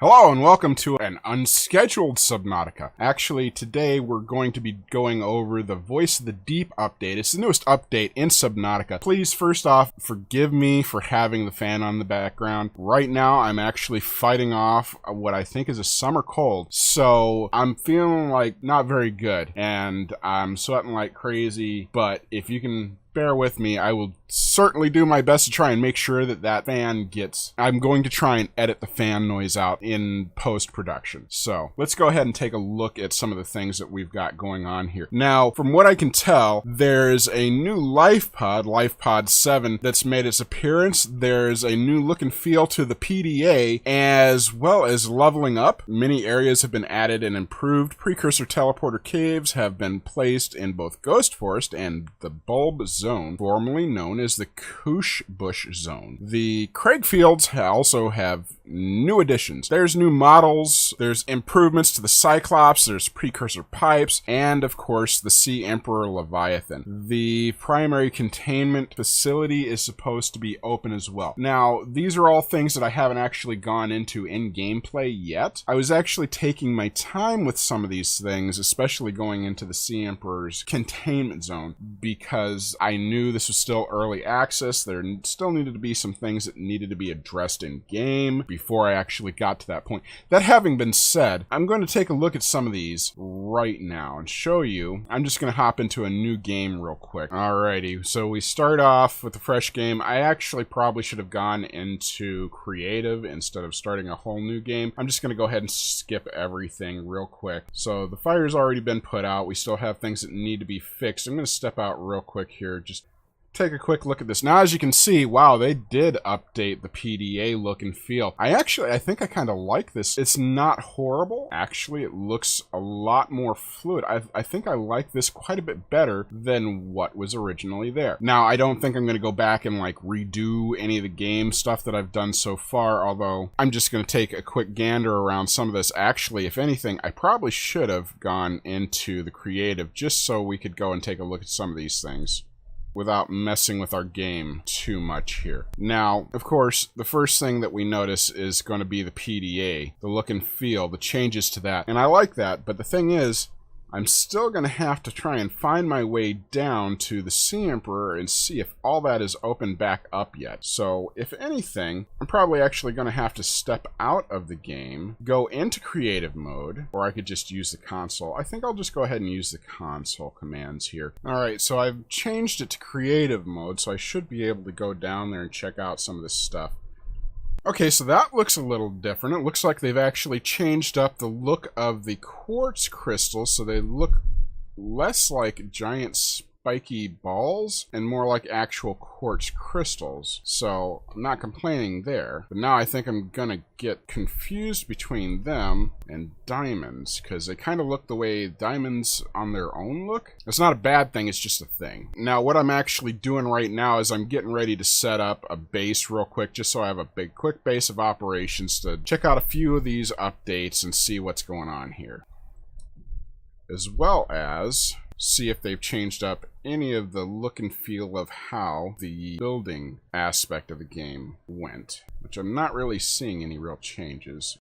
Hello and welcome to an unscheduled Subnautica. Actually, today we're going to be going over the Voice of the Deep update. It's the newest update in Subnautica. Please, first off, forgive me for having the fan on the background. Right now, I'm actually fighting off what I think is a summer cold. So, I'm feeling like not very good, and I'm sweating like crazy, but if you can bear with me, I will certainly do my best to try and make sure that that fan gets... I'm going to try and edit the fan noise out in post-production. So, let's go ahead and take a look at some of the things that we've got going on here. Now, from what I can tell, there's a new life pod 7, that's made its appearance. There's a new look and feel to the PDA, as well as leveling up. Many areas have been added and improved. Precursor teleporter caves have been placed in both Ghost Forest and the Bulb Zone, formerly known as the Koosh Bush Zone. The Craig Fields also have new additions. There's new models, there's improvements to the Cyclops, there's precursor pipes, and of course the Sea Emperor Leviathan. The primary containment facility is supposed to be open as well. Now, these are all things that I haven't actually gone into in gameplay yet. I was actually taking my time with some of these things, especially going into the Sea Emperor's containment zone, because I knew this was still early access. There still needed to be some things that needed to be addressed in game before I actually got to that point. That having been said, I'm going to take a look at some of these right now and show you. I'm just going to hop into a new game real quick. Alrighty, so we start off with a fresh game. I actually probably should have gone into creative instead of starting a whole new game. I'm just going to go ahead and skip everything real quick. So the fire's already been put out. We still have things that need to be fixed. I'm going to step out real quick here. Just take a quick look at this. Now, as you can see, wow, they did update the PDA look and feel. I think I kind of like this. It's not horrible. Actually, it looks a lot more fluid. I think I like this quite a bit better than what was originally there. Now, I don't think I'm going to go back and like redo any of the game stuff that I've done so far, although I'm just going to take a quick gander around some of this. Actually, if anything, I probably should have gone into the creative just so we could go and take a look at some of these things without messing with our game too much here. Now, of course, the first thing that we notice is going to be the PDA, the look and feel, the changes to that. And I like that, but the thing is, I'm still going to have to try and find my way down to the Sea Emperor and see if all that is opened back up yet. So, if anything, I'm probably actually going to have to step out of the game, go into creative mode, or I could just use the console. I think I'll just go ahead and use the console commands here. Alright, so I've changed it to creative mode, so I should be able to go down there and check out some of this stuff. Okay, so that looks a little different. It looks like they've actually changed up the look of the quartz crystals, so they look less like giant spiky balls and more like actual quartz crystals. So I'm not complaining there. But now I think I'm gonna get confused between them and diamonds, because they kind of look the way diamonds on their own look. It's not a bad thing, it's just a thing. Now what I'm actually doing right now is I'm getting ready to set up a base real quick, just so I have a quick base of operations to check out a few of these updates and see what's going on here, as well as see if they've changed up any of the look and feel of how the building aspect of the game went, which I'm not really seeing any real changes.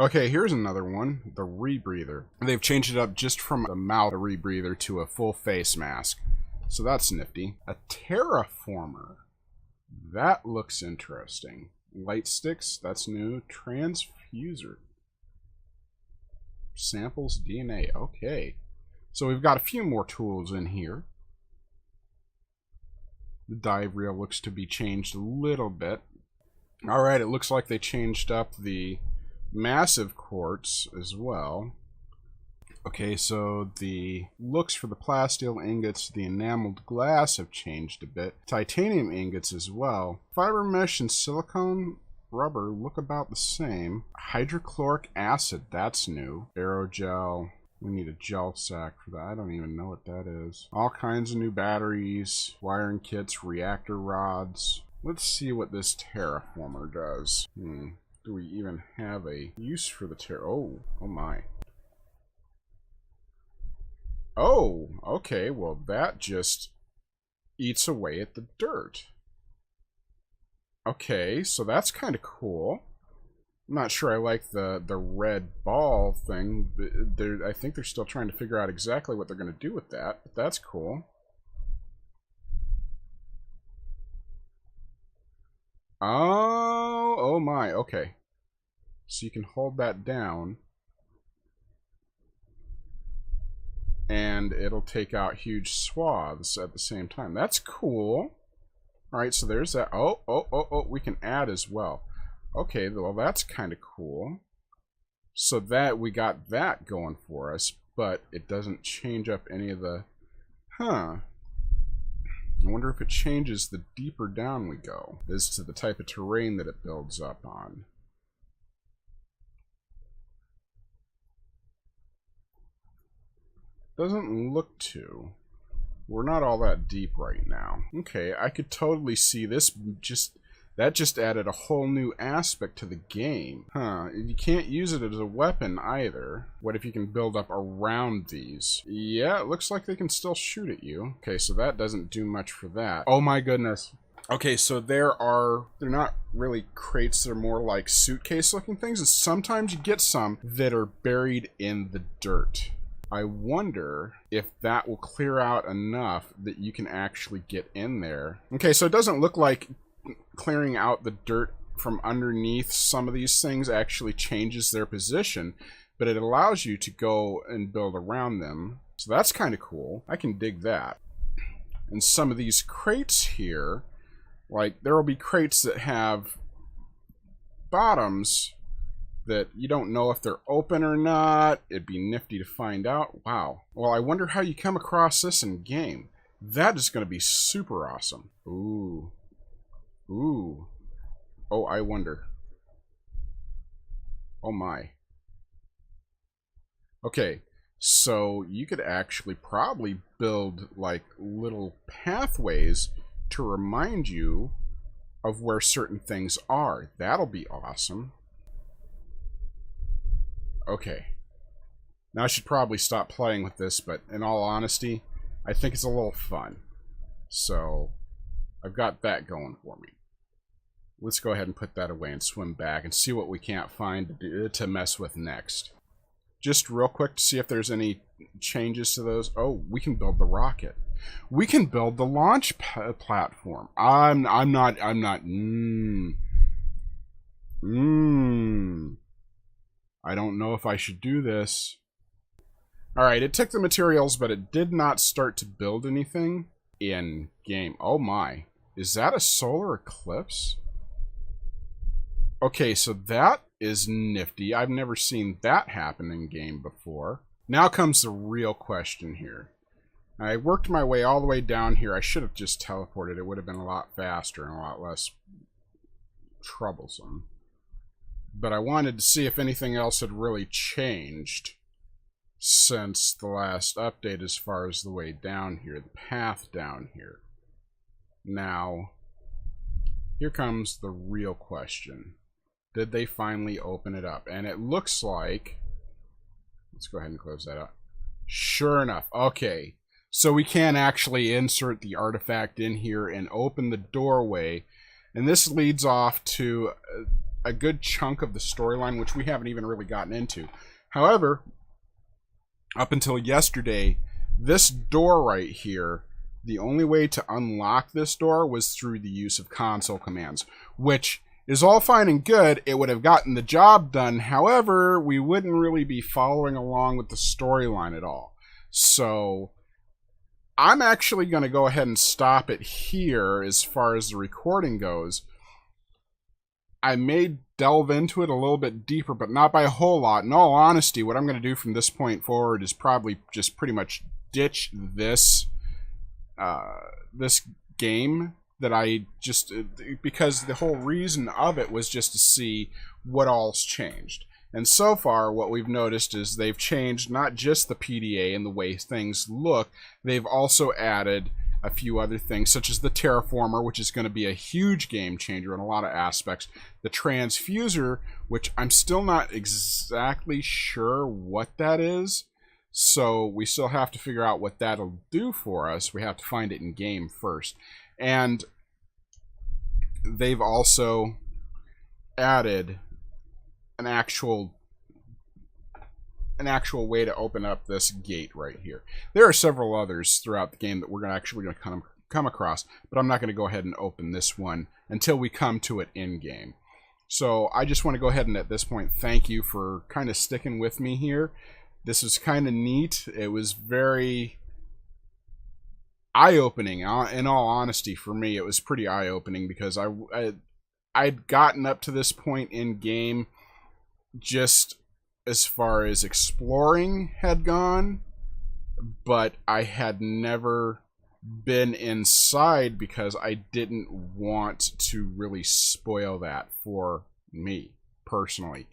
Okay, here's another one, the Rebreather. They've changed it up just from a mouth rebreather to a full face mask. So that's nifty. A Terraformer. That looks interesting. Light sticks, that's new. Transfuser. Samples DNA, okay. So we've got a few more tools in here. The dive reel looks to be changed a little bit. Alright, it looks like they changed up the massive quartz as well. Okay, so the looks for the plasteel ingots, the enameled glass have changed a bit. Titanium ingots as well. Fiber mesh and silicone rubber look about the same. Hydrochloric acid, that's new. Aerogel. We need a gel sack for that. I don't even know what that is. All kinds of new batteries, wiring kits, reactor rods. Let's see what this terraformer does. Do we even have a use for the oh my. Oh, okay, well that just eats away at the dirt. Okay, so that's kind of cool. I'm not sure I like the red ball thing. I think they're still trying to figure out exactly what they're going to do with that, but that's cool. Oh my, okay. So you can hold that down, and it'll take out huge swaths at the same time. That's cool. Alright, so there's that. Oh, we can add as well. Okay, well that's kind of cool. So that we got that going for us, but it doesn't change up any of the... I wonder if it changes the deeper down we go as to the type of terrain that it builds up on. Doesn't look to. We're not all that deep right now. Okay, I could totally see this that just added a whole new aspect to the game. You can't use it as a weapon either. What if you can build up around these? Yeah, it looks like they can still shoot at you. Okay, so that doesn't do much for that. Oh my goodness. Okay, so they're not really crates, they're more like suitcase looking things, and sometimes you get some that are buried in the dirt. I wonder if that will clear out enough that you can actually get in there. Okay, so it doesn't look like clearing out the dirt from underneath some of these things actually changes their position, but it allows you to go and build around them. So that's kind of cool. I can dig that. And some of these crates here, like there will be crates that have bottoms that you don't know if they're open or not. It'd be nifty to find out. Wow. Well, I wonder how you come across this in game. That is going to be super awesome. Ooh. Ooh. Oh, I wonder. Oh my. Okay, so you could actually probably build like little pathways to remind you of where certain things are. That'll be awesome. Okay. Now I should probably stop playing with this, but in all honesty, I think it's a little fun. So, I've got that going for me. Let's go ahead and put that away and swim back and see what we can't find to mess with next. Just real quick to see if there's any changes to those. Oh, we can build the rocket. We can build the launch platform. I'm not. I don't know if I should do this. Alright, it took the materials, but it did not start to build anything in game. Oh my. Is that a solar eclipse? Okay, so that is nifty. I've never seen that happen in game before. Now comes the real question here. I worked my way all the way down here. I should have just teleported. It would have been a lot faster and a lot less troublesome. But I wanted to see if anything else had really changed since the last update as far as the way down here, the path down here. Now, here comes the real question. Did they finally open it up? And it looks like... Let's go ahead and close that up. Sure enough. Okay. So we can actually insert the artifact in here and open the doorway. And this leads off to a good chunk of the storyline, which we haven't even really gotten into. However, up until yesterday, this door right here, the only way to unlock this door was through the use of console commands, which is all fine and good. It would have gotten the job done. However, we wouldn't really be following along with the storyline at all. So I'm actually going to go ahead and stop it here as far as the recording goes. I may delve into it a little bit deeper, but not by a whole lot. In all honesty, what I'm going to do from this point forward is probably just pretty much ditch this this game that I just, because the whole reason of it was just to see what all's changed. And so far, what we've noticed is they've changed not just the PDA and the way things look, they've also added a few other things, such as the Terraformer, which is going to be a huge game changer in a lot of aspects. The Transfuser, which I'm still not exactly sure what that is. So we still have to figure out what that'll do for us. We have to find it in game first. And they've also added an actual way to open up this gate right here. There are several others throughout the game that we're actually going to come across, but I'm not going to go ahead and open this one until we come to it in game. So I just want to go ahead and at this point thank you for kind of sticking with me here. This was kind of neat. It was very eye-opening. In all honesty, for me, it was pretty eye-opening because I'd gotten up to this point in game just as far as exploring had gone, but I had never been inside because I didn't want to really spoil that for me personally.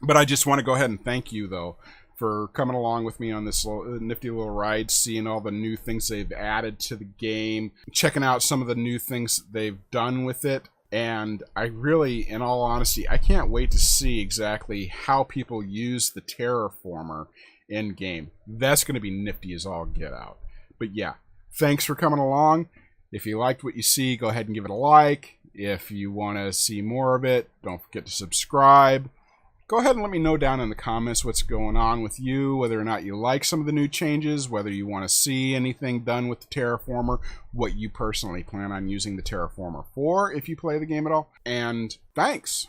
But I just want to go ahead and thank you, though, for coming along with me on this nifty little ride, seeing all the new things they've added to the game, checking out some of the new things they've done with it. And I really, in all honesty, I can't wait to see exactly how people use the Terraformer in game. That's going to be nifty as all get out. But yeah, thanks for coming along. If you liked what you see, go ahead and give it a like. If you want to see more of it, don't forget to subscribe. Go ahead and let me know down in the comments what's going on with you, whether or not you like some of the new changes, whether you want to see anything done with the Terraformer, what you personally plan on using the Terraformer for if you play the game at all. And thanks!